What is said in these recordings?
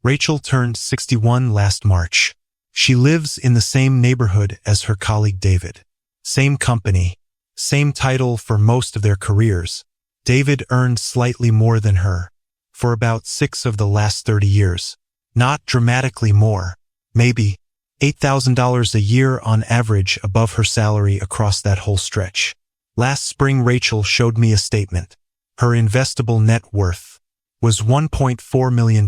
Rachel turned 61 last March. She lives in the same neighborhood as her colleague David. Same company, same title for most of their careers. David earned slightly more than her for about 6 of the last 30 years. Not dramatically more, maybe $8,000 a year on average above her salary across that whole stretch. Last spring, Rachel showed me a statement. Her investable net worth was $1.4 million.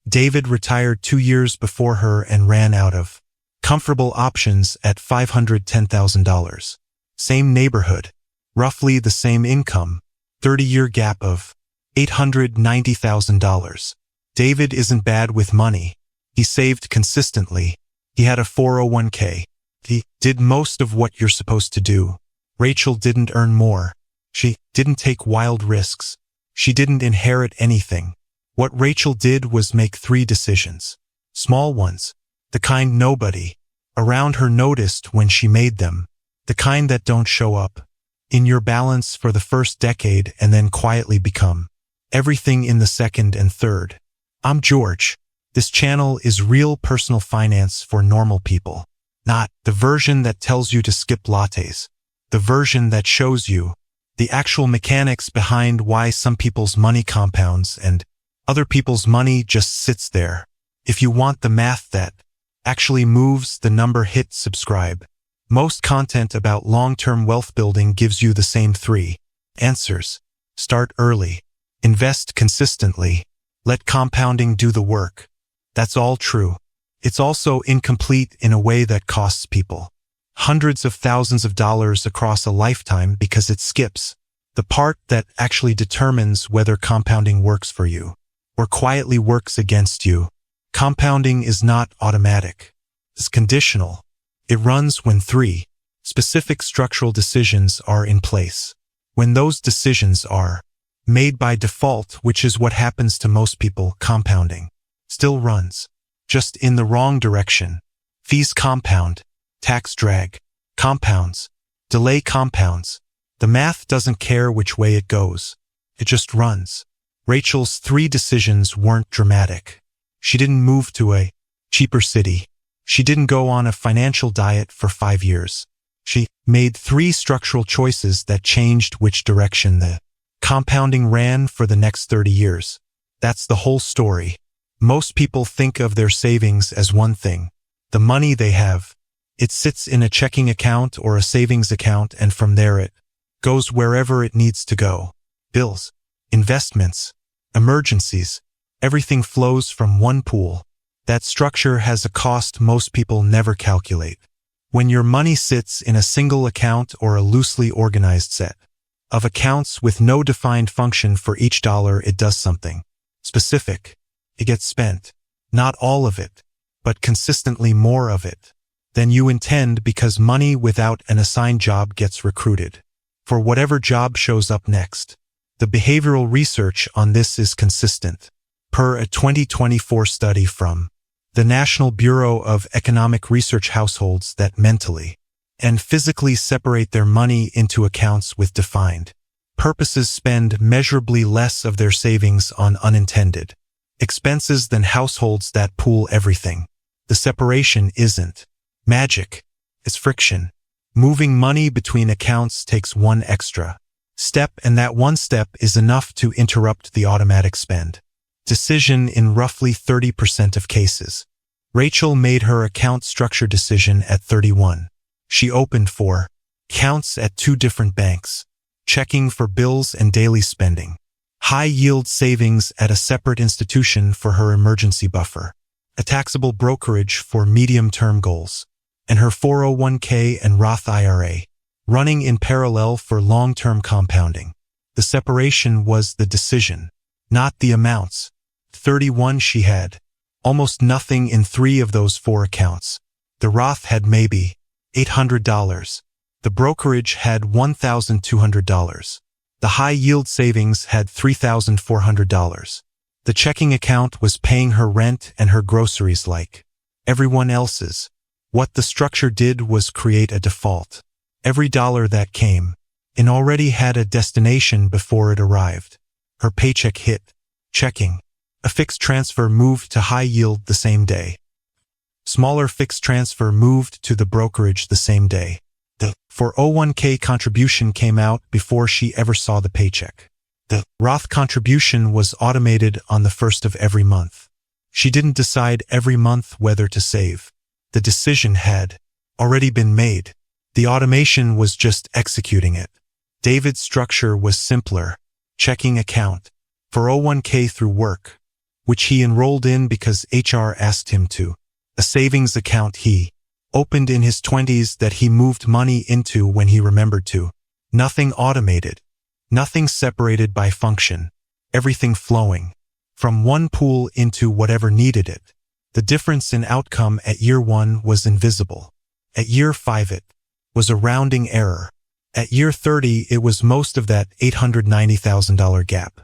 David retired 2 years before her and ran out of comfortable options at $510,000. Same neighborhood, roughly the same income, 30-year gap of $890,000. David isn't bad with money. He saved consistently. He had a 401k. He did most of what you're supposed to do. Rachel didn't earn more. She didn't take wild risks. She didn't inherit anything. What Rachel did was make 3 decisions. Small ones. The kind nobody around her noticed when she made them. The kind that don't show up in your balance for the first decade and then quietly become everything in the second and third. I'm George. This channel is real personal finance for normal people. Not the version that tells you to skip lattes. The version that shows you the actual mechanics behind why some people's money compounds and other people's money just sits there. If you want the math that actually moves the number, hit subscribe. Most content about long-term wealth building gives you the same 3 answers. Start early. Invest consistently. Let compounding do the work. That's all true. It's also incomplete in a way that costs people hundreds of thousands of dollars across a lifetime because it skips the part that actually determines whether compounding works for you or quietly works against you. Compounding is not automatic. It's conditional. It runs when 3 specific structural decisions are in place. When those decisions are made by default, which is what happens to most people, compounding still runs, just in the wrong direction. Fees compound. Tax drag compounds. Delay compounds. The math doesn't care which way it goes. It just runs. Rachel's 3 decisions weren't dramatic. She didn't move to a cheaper city. She didn't go on a financial diet for 5 years. She made 3 structural choices that changed which direction the compounding ran for the next 30 years. That's the whole story. Most people think of their savings as one thing. The money they have. It sits in a checking account or a savings account, and from there it goes wherever it needs to go. Bills, investments, emergencies. Everything flows from one pool. That structure has a cost most people never calculate. When your money sits in a single account or a loosely organized set of accounts with no defined function for each dollar, it does something specific. It gets spent. Not all of it, but consistently more of it than you intend, because money without an assigned job gets recruited for whatever job shows up next. The behavioral research on this is consistent. Per a 2024 study from the National Bureau of Economic Research, households that mentally and physically separate their money into accounts with defined purposes spend measurably less of their savings on unintended expenses than households that pool everything. The separation isn't magic. It's friction. Moving money between accounts takes one extra step, and that one step is enough to interrupt the automatic spend decision in roughly 30% of cases. Rachel made her account structure decision at 31. She opened 4 accounts at 2 different banks, checking for bills and daily spending, high-yield savings at a separate institution for her emergency buffer, a taxable brokerage for medium-term goals, and her 401k and Roth IRA, running in parallel for long-term compounding. The separation was the decision, not the amounts. 31 she had almost nothing in 3 of those 4 accounts. The Roth had maybe $800. The brokerage had $1,200. The high-yield savings had $3,400. The checking account was paying her rent and her groceries like everyone else's. What the structure did was create a default. Every dollar that came in already had a destination before it arrived. Her paycheck hit checking. A fixed transfer moved to high yield the same day. Smaller fixed transfer moved to the brokerage the same day. The 401k contribution came out before she ever saw the paycheck. The Roth contribution was automated on the first of every month. She didn't decide every month whether to save. The decision had already been made. The automation was just executing it. David's structure was simpler. Checking account, 401k through work, which he enrolled in because HR asked him to. A savings account he opened in his 20s that he moved money into when he remembered to. Nothing automated. Nothing separated by function. Everything flowing from one pool into whatever needed it. The difference in outcome at year 1 was invisible. At year 5 it was a rounding error. At year 30 it was most of that $890,000 gap.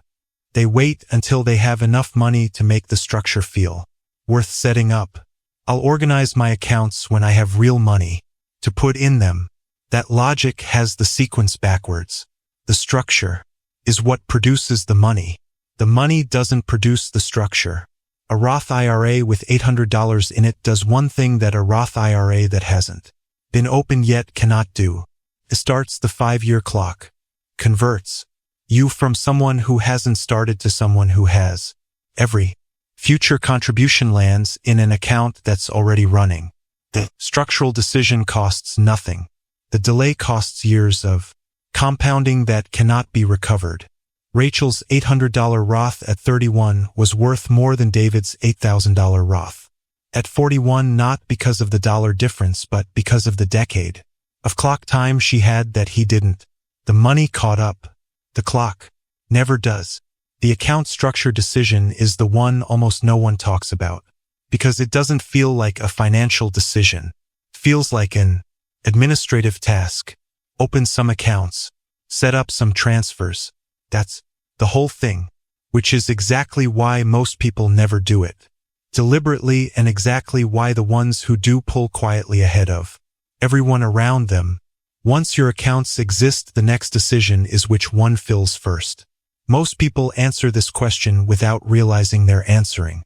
They wait until they have enough money to make the structure feel worth setting up. I'll organize my accounts when I have real money to put in them. That logic has the sequence backwards. The structure is what produces the money. The money doesn't produce the structure. A Roth IRA with $800 in it does one thing that a Roth IRA that hasn't been opened yet cannot do. It starts the 5-year clock. Converts you from someone who hasn't started to someone who has. Every future contribution lands in an account that's already running. The structural decision costs nothing. The delay costs years of compounding that cannot be recovered. Rachel's $800 Roth at 31 was worth more than David's $8,000 Roth. At 41, not because of the dollar difference, but because of the decade of clock time she had that he didn't. The money caught up. The clock never does. The account structure decision is the one almost no one talks about, because it doesn't feel like a financial decision. It feels like an administrative task. Open some accounts, set up some transfers. That's the whole thing, which is exactly why most people never do it. Deliberately, and exactly why the ones who do pull quietly ahead of everyone around them. Once your accounts exist, the next decision is which one fills first. Most people answer this question without realizing they're answering.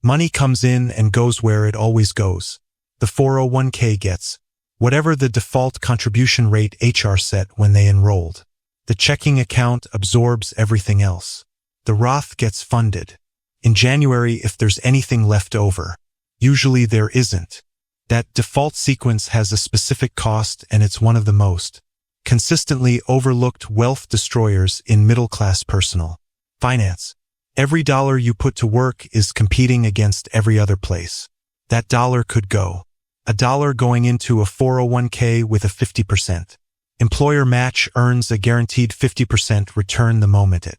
Money comes in and goes where it always goes. The 401k gets whatever the default contribution rate HR set when they enrolled. The checking account absorbs everything else. The Roth gets funded in January if there's anything left over. Usually there isn't. That default sequence has a specific cost, and it's one of the most consistently overlooked wealth destroyers in middle-class personal finance. Every dollar you put to work is competing against every other place. That dollar could go. A dollar going into a 401k with a 50% employer match earns a guaranteed 50% return the moment it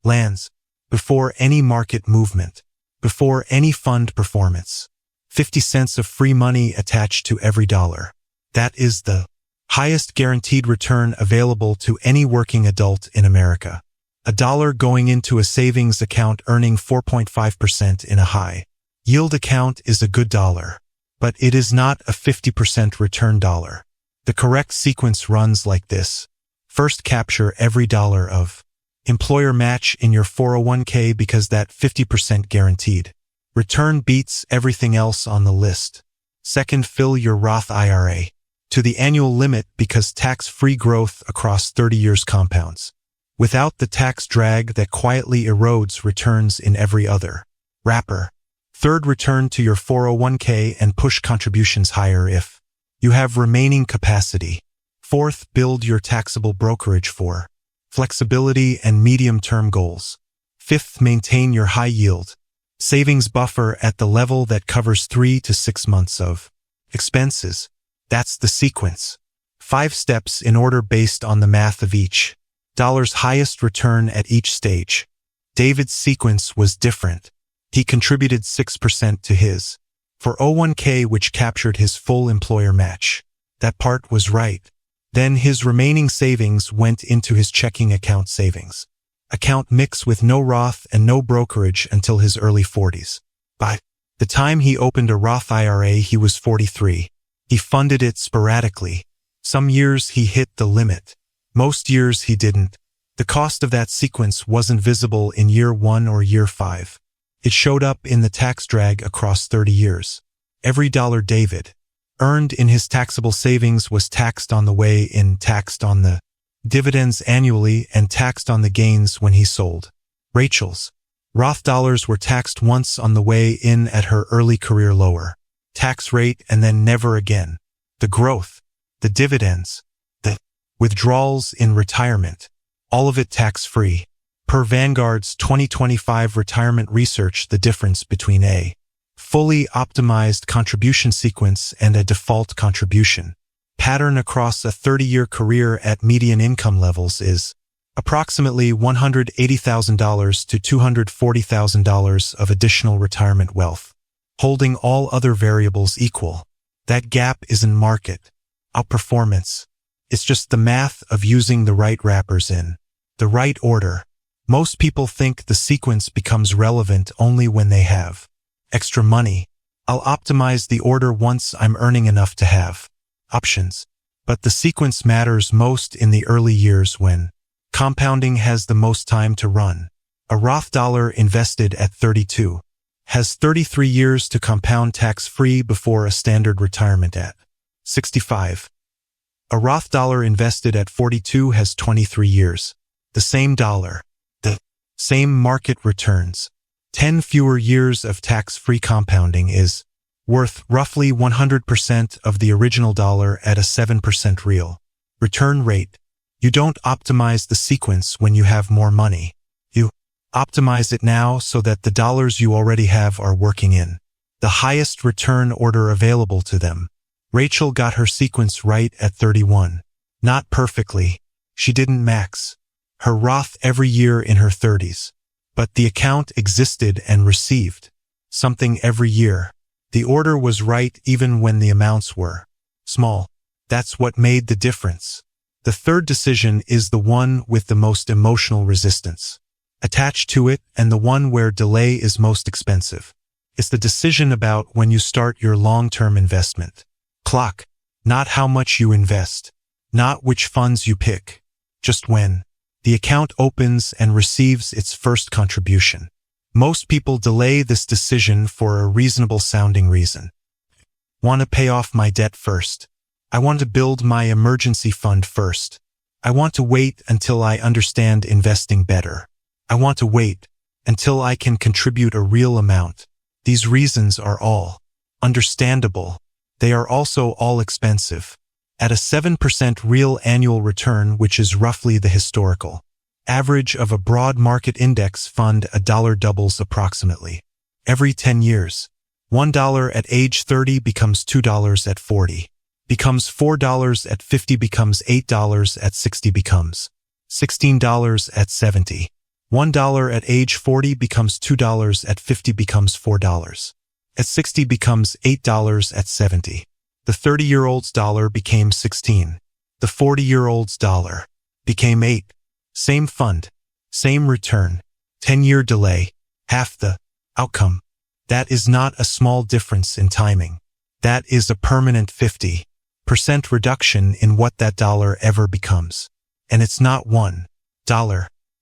lands, before any market movement, before any fund performance. 50 cents of free money attached to every dollar. That is the highest guaranteed return available to any working adult in America. A dollar going into a savings account earning 4.5% in a high yield account is a good dollar, but it is not a 50% return dollar. The correct sequence runs like this. First, capture every dollar of employer match in your 401k because that 50% guaranteed return beats everything else on the list. Second, fill your Roth IRA to the annual limit because tax-free growth across 30 years compounds, without the tax drag that quietly erodes returns in every other wrapper. Third, return to your 401k and push contributions higher if you have remaining capacity. Fourth, build your taxable brokerage for flexibility and medium-term goals. Fifth, maintain your high yield savings buffer at the level that covers 3 to 6 months of expenses. That's the sequence. 5 steps in order based on the math of each dollar's highest return at each stage. David's sequence was different. He contributed 6% to his 401k, which captured his full employer match. That part was right. Then his remaining savings went into his checking account savings account mix with no Roth and no brokerage until his early 40s. By the time he opened a Roth IRA, he was 43. He funded it sporadically. Some years he hit the limit. Most years he didn't. The cost of that sequence wasn't visible in year 1 or year 5. It showed up in the tax drag across 30 years. Every dollar David earned in his taxable savings was taxed on the way in, taxed on the dividends annually, and taxed on the gains when he sold. Rachel's Roth dollars were taxed once on the way in at her early career lower tax rate and then never again. The growth, the dividends, the withdrawals in retirement, all of it tax-free. Per Vanguard's 2025 retirement research, the difference between a fully optimized contribution sequence and a default contribution pattern across a 30-year career at median income levels is approximately $180,000 to $240,000 of additional retirement wealth, holding all other variables equal. That gap isn't market outperformance. It's just the math of using the right wrappers in the right order. Most people think the sequence becomes relevant only when they have extra money. I'll optimize the order once I'm earning enough to have options. But the sequence matters most in the early years when compounding has the most time to run. A Roth dollar invested at 32 has 33 years to compound tax-free before a standard retirement at 65. A Roth dollar invested at 42 has 23 years. The same dollar, the same market returns. 10 fewer years of tax-free compounding is worth roughly 100% of the original dollar at a 7% real return rate. You don't optimize the sequence when you have more money. You optimize it now so that the dollars you already have are working in the highest return order available to them. Rachel got her sequence right at 31. Not perfectly. She didn't max her Roth every year in her 30s. But the account existed and received something every year. The order was right even when the amounts were small. That's what made the difference. The third decision is the one with the most emotional resistance attached to it and the one where delay is most expensive. It's the decision about when you start your long-term investment clock, not how much you invest, not which funds you pick, just when the account opens and receives its first contribution. Most people delay this decision for a reasonable-sounding reason. Want to pay off my debt first. I want to build my emergency fund first. I want to wait until I understand investing better. I want to wait until I can contribute a real amount. These reasons are all understandable. They are also all expensive. At a 7% real annual return, which is roughly the historical average of a broad market index fund, a dollar doubles approximately every 10 years. $1 at age 30 becomes $2 at 40, becomes $4 at 50, becomes $8 at 60, becomes $16 at 70. $1 at age 40 becomes $2 at 50, becomes $4 at 60, becomes $8 at 70. The 30-year-old's dollar became 16. The 40-year-old's dollar became 8. Same fund, same return, 10-year delay, half the outcome. That is not a small difference in timing. That is a permanent 50% reduction in what that dollar ever becomes. And it's not $1.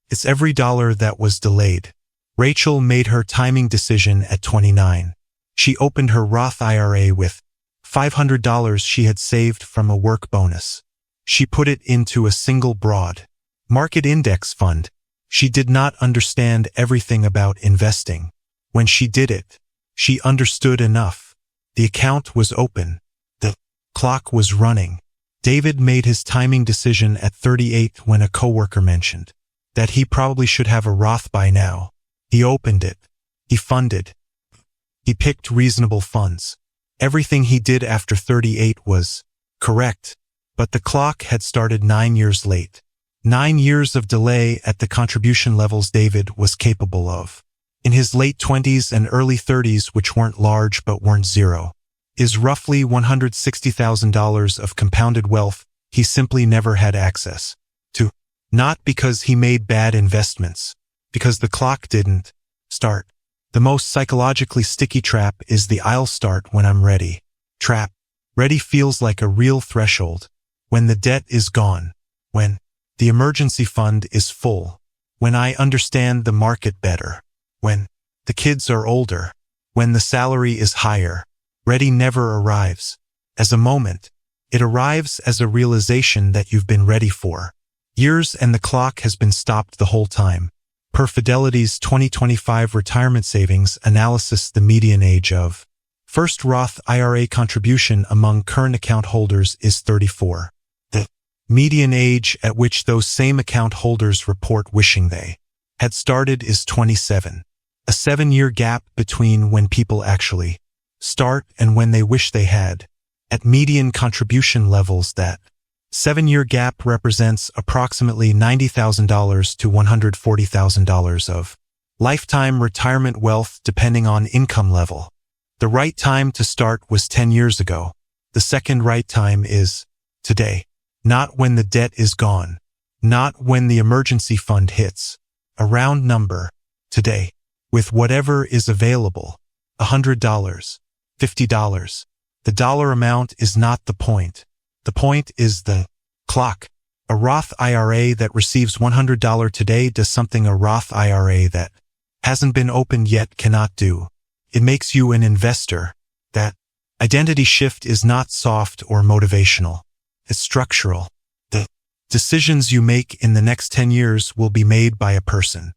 It's every dollar that was delayed. Rachel made her timing decision at 29. She opened her Roth IRA with $500 she had saved from a work bonus. She put it into a single broad market index fund. She did not understand everything about investing. When she did it, she understood enough. The account was open. The clock was running. David made his timing decision at 38 when a coworker mentioned that he probably should have a Roth by now. He opened it. He funded. He picked reasonable funds. Everything he did after 38 was correct, but the clock had started 9 years late. 9 years of delay at the contribution levels David was capable of. In his late 20s and early 30s, which weren't large but weren't zero, is roughly $160,000 of compounded wealth he simply never had access to. Not because he made bad investments, because the clock didn't start. The most psychologically sticky trap is the "I'll start when I'm ready" trap. Ready feels like a real threshold. When the debt is gone. When the emergency fund is full. When I understand the market better. When The kids are older. When the salary is higher. Ready never arrives. As a moment. It arrives as a realization that you've been ready for years and the clock has been stopped the whole time. Per Fidelity's 2025 retirement savings analysis, the median age of first Roth IRA contribution among current account holders is 34. The median age at which those same account holders report wishing they had started is 27. A 7-year gap between when people actually start and when they wish they had. At median contribution levels, that 7-year gap represents approximately $90,000 to $140,000 of lifetime retirement wealth depending on income level. The right time to start was 10 years ago. The second right time is today. Not when the debt is gone. Not when the emergency fund hits. A round number. Today. With whatever is available. $100. $50. The dollar amount is not the point. The point is the clock. A Roth IRA that receives $100 today does something a Roth IRA that hasn't been opened yet cannot do. It makes you an investor. That identity shift is not soft or motivational. It's structural. The decisions you make in the next 10 years will be made by a person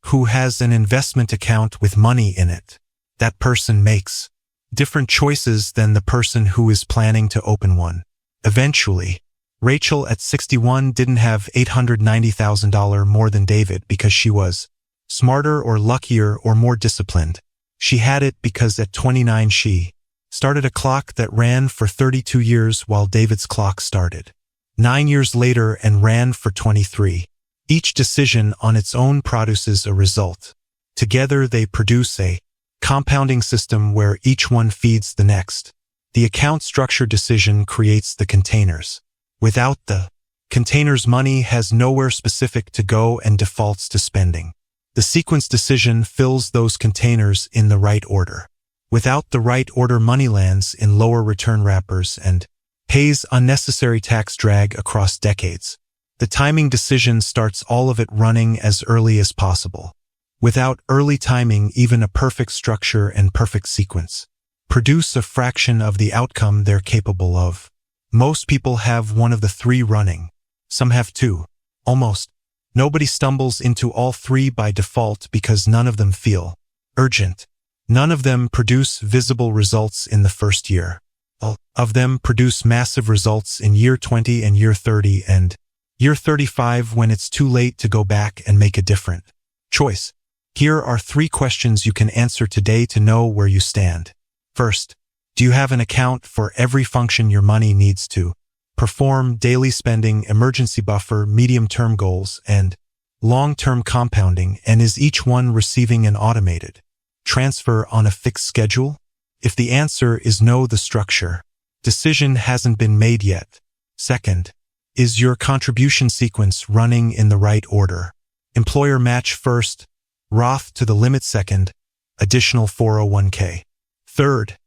who has an investment account with money in it. That person makes different choices than the person who is planning to open one. Eventually, Rachel at 61 didn't have $890,000 more than David because she was smarter or luckier or more disciplined. She had it because at 29 she started a clock that ran for 32 years while David's clock started 9 years later and ran for 23. Each decision on its own produces a result. Together they produce a compounding system where each one feeds the next. The account structure decision creates the containers. Without the containers, money has nowhere specific to go and defaults to spending. The sequence decision fills those containers in the right order. Without the right order, money lands in lower return wrappers and pays unnecessary tax drag across decades. The timing decision starts all of it running as early as possible. Without early timing, even a perfect structure and perfect sequence produce a fraction of the outcome they're capable of. Most people have one of the three running. Some have two. Almost nobody stumbles into all three by default because none of them feel urgent. None of them produce visible results in the first year. All of them produce massive results in year 20 and year 30 and year 35 when it's too late to go back and make a different choice. Here are 3 questions you can answer today to know where you stand. First, do you have an account for every function your money needs to perform: daily spending, emergency buffer, medium-term goals, and long-term compounding, and is each one receiving an automated transfer on a fixed schedule? If the answer is no, the structure decision hasn't been made yet. Second, is your contribution sequence running in the right order? Employer match first, Roth to the limit second, additional 401k. Third,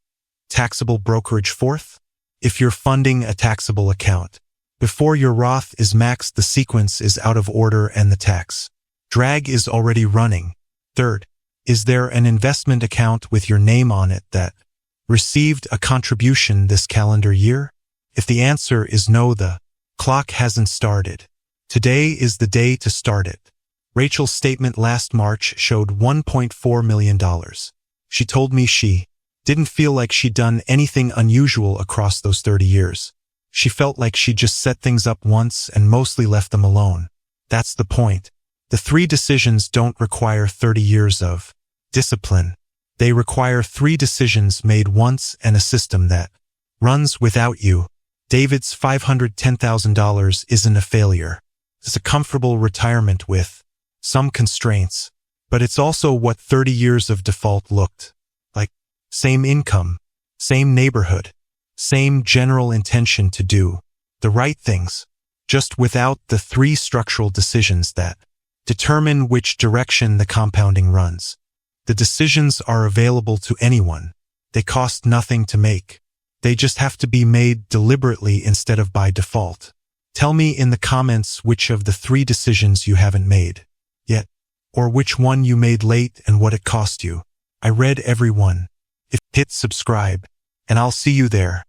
taxable brokerage fourth. If you're funding a taxable account before your Roth is maxed, the sequence is out of order and the tax drag is already running. Third, is there an investment account with your name on it that received a contribution this calendar year? If the answer is no, the clock hasn't started. Today is the day to start it. Rachel's statement last March showed $1.4 million. She told me she didn't feel like she'd done anything unusual across those 30 years. She felt like she'd just set things up once and mostly left them alone. That's the point. The 3 decisions don't require 30 years of discipline. They require 3 decisions made once and a system that runs without you. David's $510,000 isn't a failure. It's a comfortable retirement with some constraints, but it's also what 30 years of default looked like. Same income, same neighborhood, same general intention to do the right things, just without the 3 structural decisions that determine which direction the compounding runs. The decisions are available to anyone. They cost nothing to make. They just have to be made deliberately instead of by default. Tell me in the comments which of the 3 decisions you haven't made yet, or which one you made late and what it cost you. I read every one. Hit subscribe, and I'll see you there.